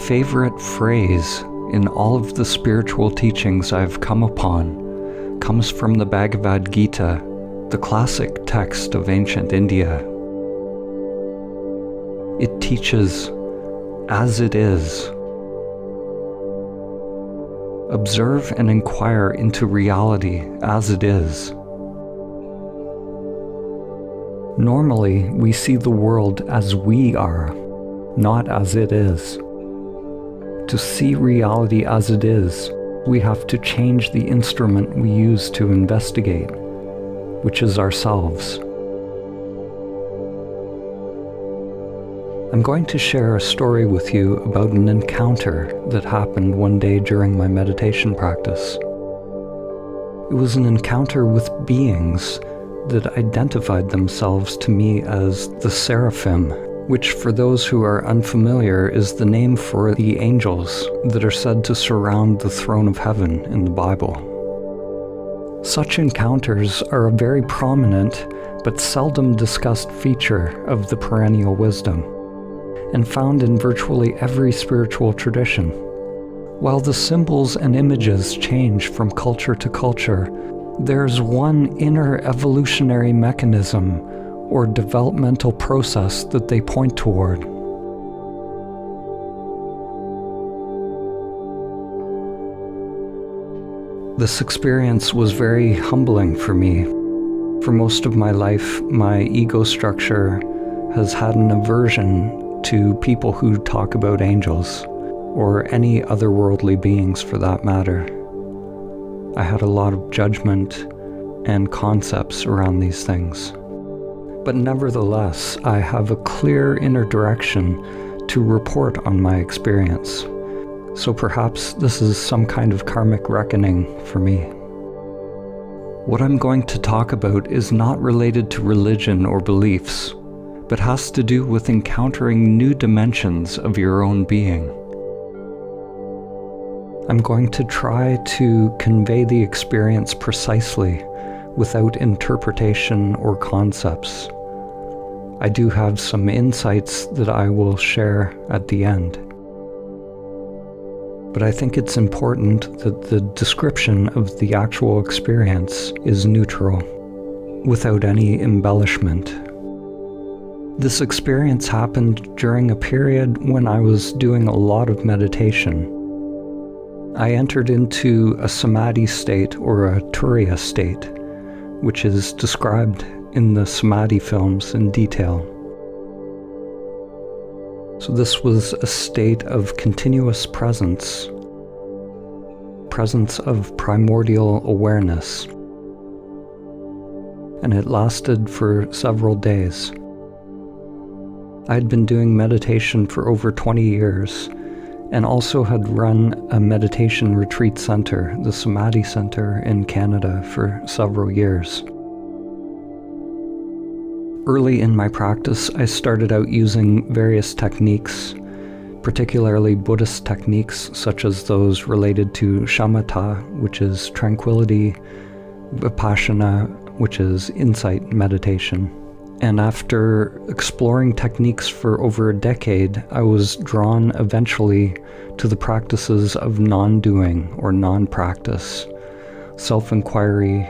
favorite phrase in all of the spiritual teachings I've come upon comes from the Bhagavad Gita, the classic text of ancient India. It teaches, as it is. Observe and inquire into reality as it is. Normally, we see the world as we are, not as it is. To see reality as it is, we have to change the instrument we use to investigate, which is ourselves. I'm going to share a story with you about an encounter that happened one day during my meditation practice. It was an encounter with beings that identified themselves to me as the Seraphim, which for those who are unfamiliar is the name for the angels that are said to surround the throne of heaven in the Bible. Such encounters are a very prominent but seldom discussed feature of the perennial wisdom, and found in virtually every spiritual tradition. While the symbols and images change from culture to culture, there's one inner evolutionary mechanism or developmental process that they point toward. This experience was very humbling for me. For most of my life, my ego structure has had an aversion to people who talk about angels, or any otherworldly beings for that matter. I had a lot of judgment and concepts around these things. But nevertheless, I have a clear inner direction to report on my experience. So perhaps this is some kind of karmic reckoning for me. What I'm going to talk about is not related to religion or beliefs, but has to do with encountering new dimensions of your own being. I'm going to try to convey the experience precisely, without interpretation or concepts. I do have some insights that I will share at the end. But I think it's important that the description of the actual experience is neutral, without any embellishment. This experience happened during a period when I was doing a lot of meditation. I entered into a samadhi state or a turiya state, which is described in the samadhi films in detail. So this was a state of continuous presence of primordial awareness, and it lasted for several days. I had been doing meditation for over 20 years, and also had run a meditation retreat center, the Samadhi Center in Canada, for several years. Early in my practice, I started out using various techniques, particularly Buddhist techniques such as those related to shamatha, which is tranquility, vipassana, which is insight meditation. And after exploring techniques for over a decade, I was drawn eventually to the practices of non-doing or non-practice, self-inquiry,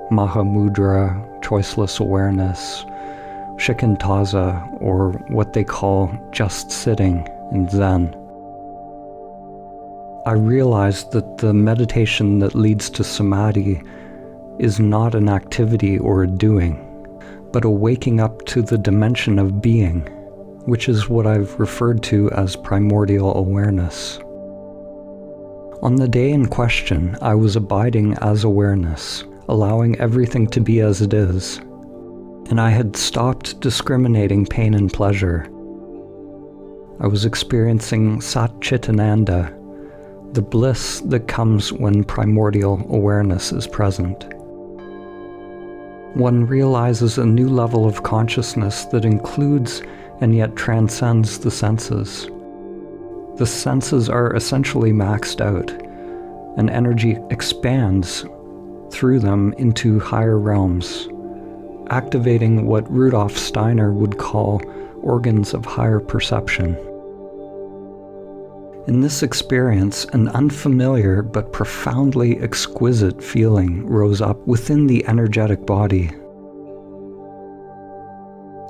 mahamudra, choiceless awareness, shikantaza, or what they call just sitting in Zen. I realized that the meditation that leads to samadhi is not an activity or a doing, but a waking up to the dimension of being, which is what I've referred to as primordial awareness. On the day in question, I was abiding as awareness, allowing everything to be as it is, and I had stopped discriminating pain and pleasure. I was experiencing Sat-Chit-Ananda, the bliss that comes when primordial awareness is present. One realizes a new level of consciousness that includes and yet transcends the senses. The senses are essentially maxed out, and energy expands through them into higher realms, activating what Rudolf Steiner would call organs of higher perception. In this experience, an unfamiliar but profoundly exquisite feeling rose up within the energetic body,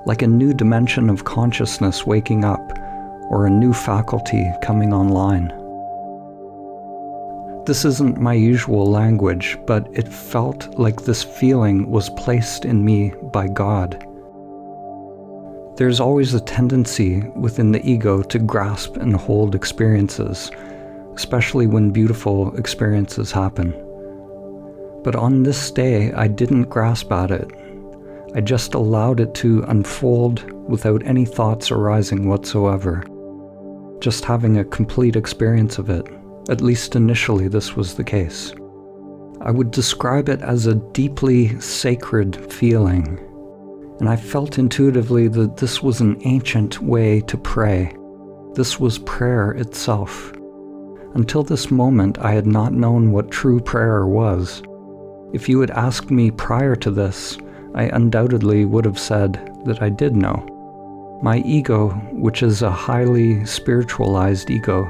like a new dimension of consciousness waking up, or a new faculty coming online. This isn't my usual language, but it felt like this feeling was placed in me by God. There's always a tendency within the ego to grasp and hold experiences, especially when beautiful experiences happen. But on this day, I didn't grasp at it. I just allowed it to unfold without any thoughts arising whatsoever, just having a complete experience of it. At least initially this was the case. I would describe it as a deeply sacred feeling, and I felt intuitively that this was an ancient way to pray. This was prayer itself. Until this moment, I had not known what true prayer was. If you had asked me prior to this, I undoubtedly would have said that I did know. My ego, which is a highly spiritualized ego,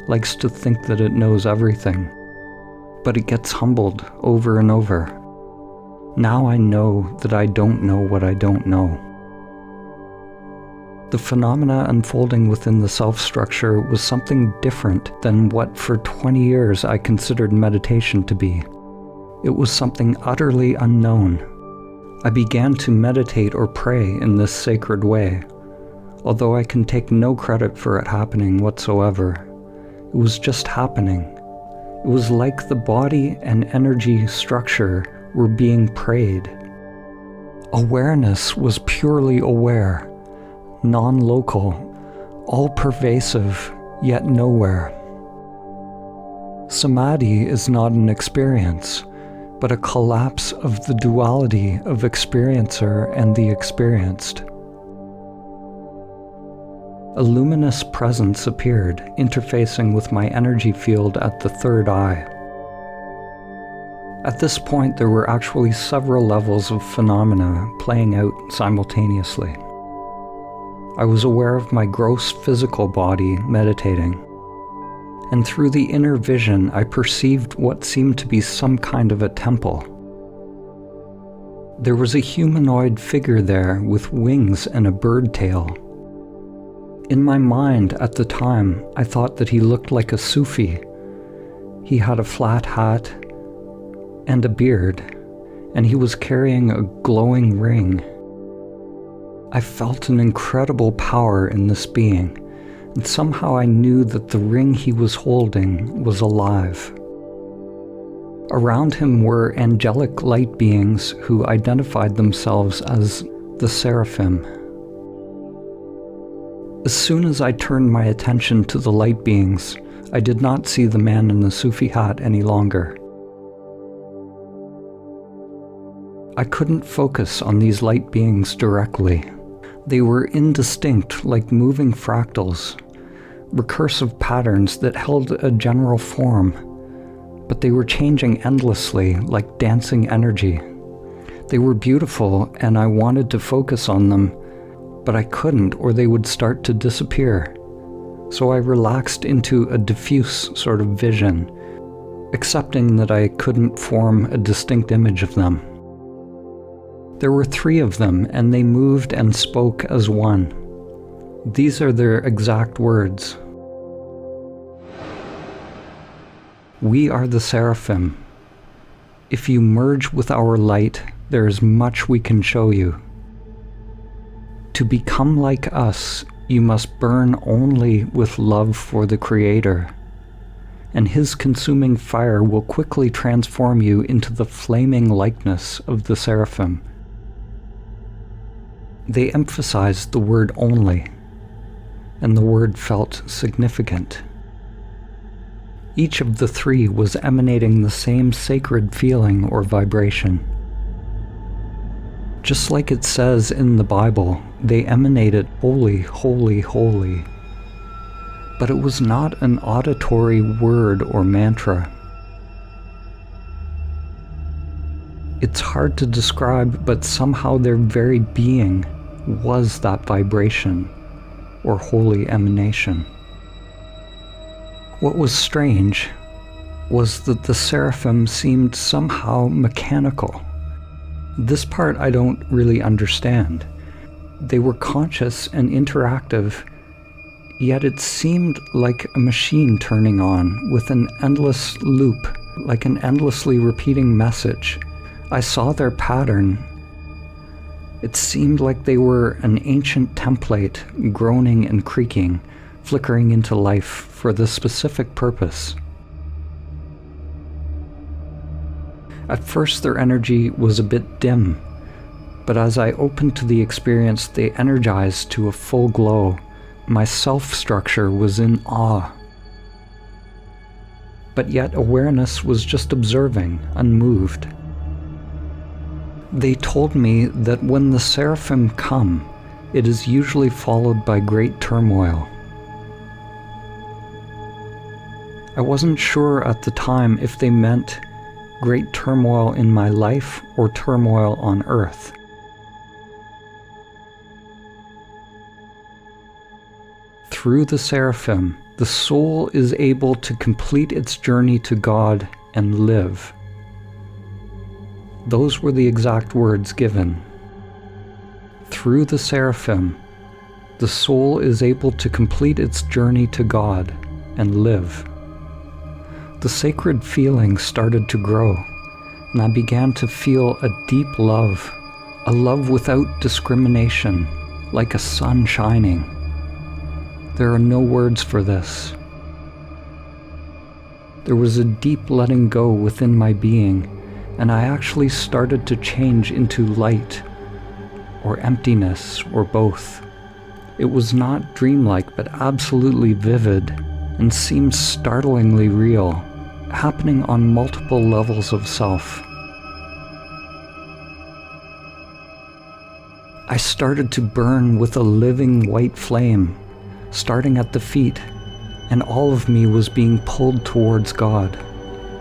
likes to think that it knows everything, but it gets humbled over and over. Now I know that I don't know what I don't know. The phenomena unfolding within the self-structure was something different than what for 20 years I considered meditation to be. It was something utterly unknown. I began to meditate or pray in this sacred way, although I can take no credit for it happening whatsoever. It was just happening. It was like the body and energy structure were being prayed. Awareness was purely aware, non-local, all-pervasive, yet nowhere. Samadhi is not an experience, but a collapse of the duality of experiencer and the experienced. A luminous presence appeared, interfacing with my energy field at the third eye. At this point, there were actually several levels of phenomena playing out simultaneously. I was aware of my gross physical body meditating, and through the inner vision, I perceived what seemed to be some kind of a temple. There was a humanoid figure there with wings and a bird tail. In my mind at the time, I thought that he looked like a Sufi. He had a flat hat and a beard, and he was carrying a glowing ring. I felt an incredible power in this being, and somehow I knew that the ring he was holding was alive. Around him were angelic light beings who identified themselves as the Seraphim. As soon as I turned my attention to the light beings, I did not see the man in the Sufi hat any longer. I couldn't focus on these light beings directly. They were indistinct, like moving fractals, recursive patterns that held a general form, but they were changing endlessly, like dancing energy. They were beautiful, and I wanted to focus on them, but I couldn't, or they would start to disappear. So I relaxed into a diffuse sort of vision, accepting that I couldn't form a distinct image of them. There were 3 of them, and they moved and spoke as one. These are their exact words. "We are the Seraphim. If you merge with our light, there is much we can show you. To become like us, you must burn only with love for the Creator, and His consuming fire will quickly transform you into the flaming likeness of the Seraphim." They emphasized the word only, and the word felt significant. Each of the 3 was emanating the same sacred feeling or vibration. Just like it says in the Bible, they emanated holy, holy, holy. But it was not an auditory word or mantra. It's hard to describe, but somehow their very being was that vibration or holy emanation. What was strange was that the seraphim seemed somehow mechanical. This part I don't really understand. They were conscious and interactive, yet it seemed like a machine turning on with an endless loop, like an endlessly repeating message. I saw their pattern. It seemed like they were an ancient template, groaning and creaking, flickering into life for this specific purpose. At first their energy was a bit dim, but as I opened to the experience, they energized to a full glow. My self-structure was in awe. But yet awareness was just observing, unmoved. They told me that when the seraphim come, it is usually followed by great turmoil. I wasn't sure at the time if they meant great turmoil in my life or turmoil on earth. Through the seraphim, the soul is able to complete its journey to God and live. Those were the exact words given. Through the seraphim, the soul is able to complete its journey to God and live. The sacred feeling started to grow, and I began to feel a deep love, a love without discrimination, like a sun shining. There are no words for this. There was a deep letting go within my being, and I actually started to change into light, or emptiness, or both. It was not dreamlike, but absolutely vivid, and seemed startlingly real, happening on multiple levels of self. I started to burn with a living white flame, starting at the feet, and all of me was being pulled towards God.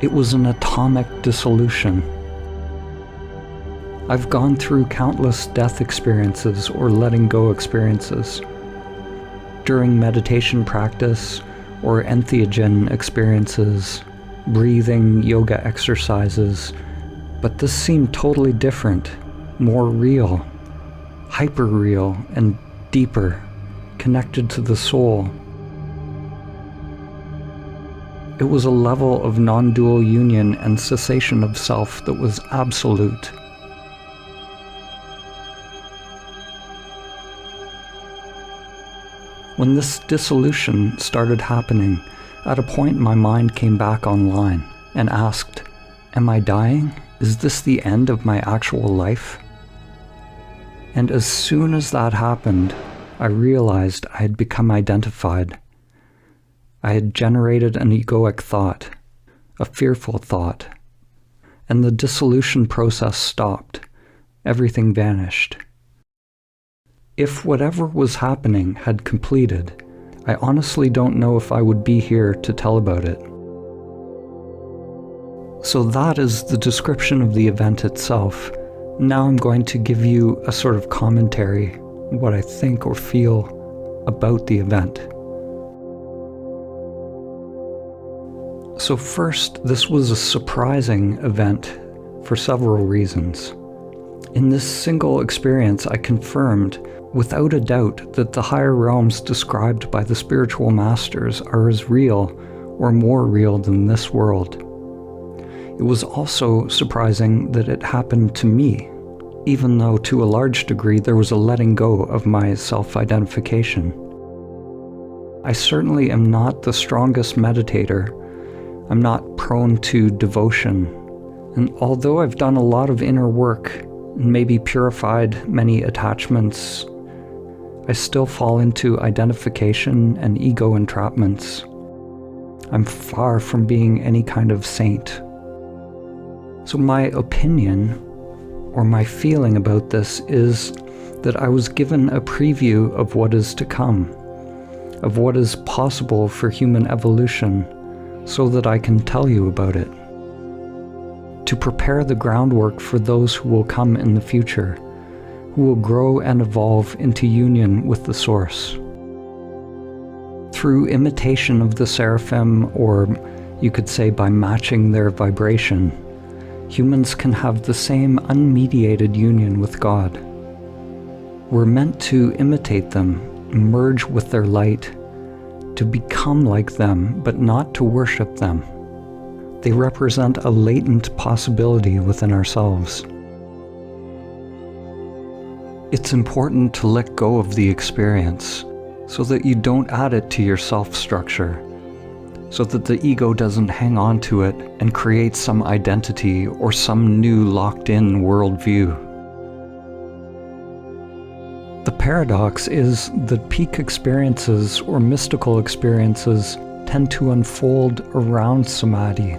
It was an atomic dissolution. I've gone through countless death experiences or letting go experiences. During meditation practice or entheogen experiences, breathing, yoga exercises, but this seemed totally different, more real, hyper-real and deeper, connected to the soul. It was a level of non-dual union and cessation of self that was absolute. When this dissolution started happening, at a point my mind came back online and asked, "Am I dying? Is this the end of my actual life?" And as soon as that happened, I realized I had become identified. I had generated an egoic thought, a fearful thought, and the dissolution process stopped. Everything vanished. If whatever was happening had completed, I honestly don't know if I would be here to tell about it. So that is the description of the event itself. Now I'm going to give you a sort of commentary, what I think or feel about the event. So first, this was a surprising event for several reasons. In this single experience, I confirmed without a doubt that the higher realms described by the spiritual masters are as real or more real than this world. It was also surprising that it happened to me, even though to a large degree there was a letting go of my self-identification. I certainly am not the strongest meditator. I'm not prone to devotion. And although I've done a lot of inner work and maybe purified many attachments, I still fall into identification and ego entrapments. I'm far from being any kind of saint. So my opinion, or my feeling about this, is that I was given a preview of what is to come, of what is possible for human evolution, so that I can tell you about it. To prepare the groundwork for those who will come in the future, who will grow and evolve into union with the Source. Through imitation of the seraphim, or you could say by matching their vibration, humans can have the same unmediated union with God. We're meant to imitate them, merge with their light, to become like them, but not to worship them. They represent a latent possibility within ourselves. It's important to let go of the experience so that you don't add it to your self-structure, so that the ego doesn't hang on to it and create some identity or some new locked-in worldview. The paradox is that peak experiences or mystical experiences tend to unfold around samadhi.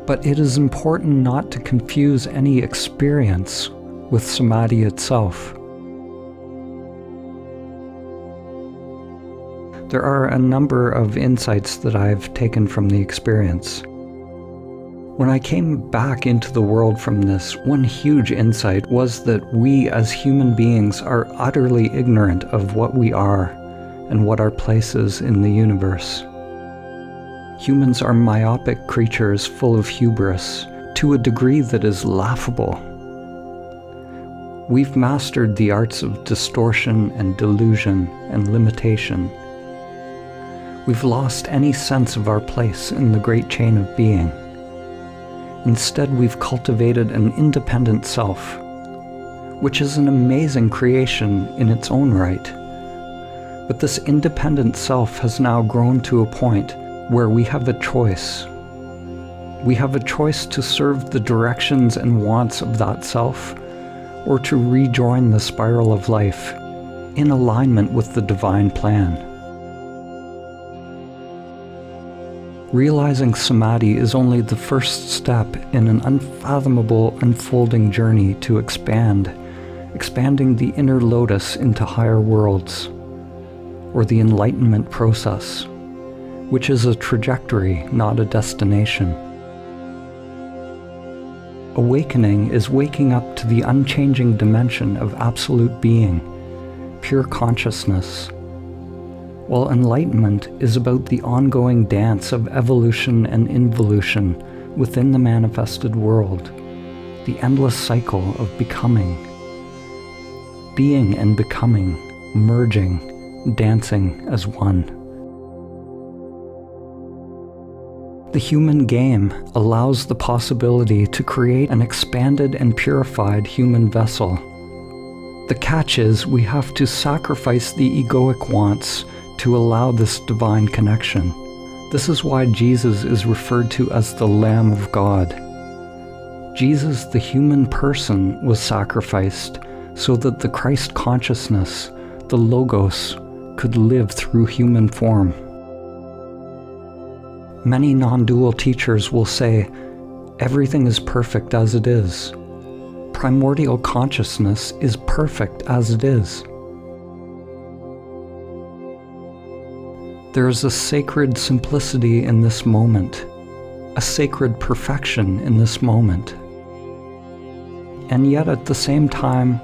But it is important not to confuse any experience with samadhi itself. There are a number of insights that I've taken from the experience. When I came back into the world from this, one huge insight was that we as human beings are utterly ignorant of what we are and what our place is in the universe. Humans are myopic creatures full of hubris to a degree that is laughable. We've mastered the arts of distortion and delusion and limitation. We've lost any sense of our place in the great chain of being. Instead, we've cultivated an independent self, which is an amazing creation in its own right. But this independent self has now grown to a point where we have a choice. We have a choice to serve the directions and wants of that self, or to rejoin the spiral of life in alignment with the divine plan. Realizing samadhi is only the first step in an unfathomable unfolding journey to expanding the inner lotus into higher worlds, or the enlightenment process, which is a trajectory, not a destination. Awakening is waking up to the unchanging dimension of absolute being, pure consciousness, while enlightenment is about the ongoing dance of evolution and involution within the manifested world, the endless cycle of becoming. Being and becoming, merging, dancing as one. The human game allows the possibility to create an expanded and purified human vessel. The catch is we have to sacrifice the egoic wants to allow this divine connection. This is why Jesus is referred to as the Lamb of God. Jesus, the human person, was sacrificed so that the Christ consciousness, the Logos, could live through human form. Many non-dual teachers will say, everything is perfect as it is. Primordial consciousness is perfect as it is. There is a sacred simplicity in this moment, a sacred perfection in this moment. And yet at the same time,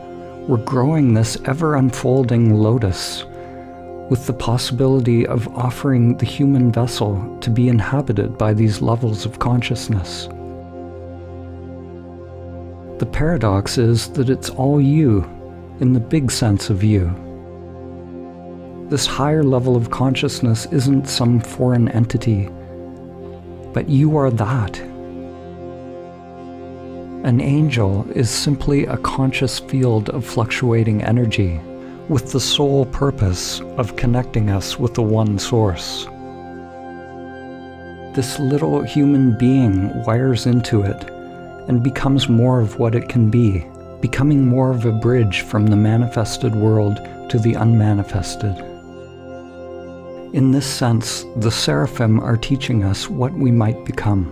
we're growing this ever-unfolding lotus with the possibility of offering the human vessel to be inhabited by these levels of consciousness. The paradox is that it's all you, in the big sense of you. This higher level of consciousness isn't some foreign entity, but you are that. An angel is simply a conscious field of fluctuating energy, with the sole purpose of connecting us with the one source. This little human being wires into it and becomes more of what it can be, becoming more of a bridge from the manifested world to the unmanifested. In this sense, the seraphim are teaching us what we might become.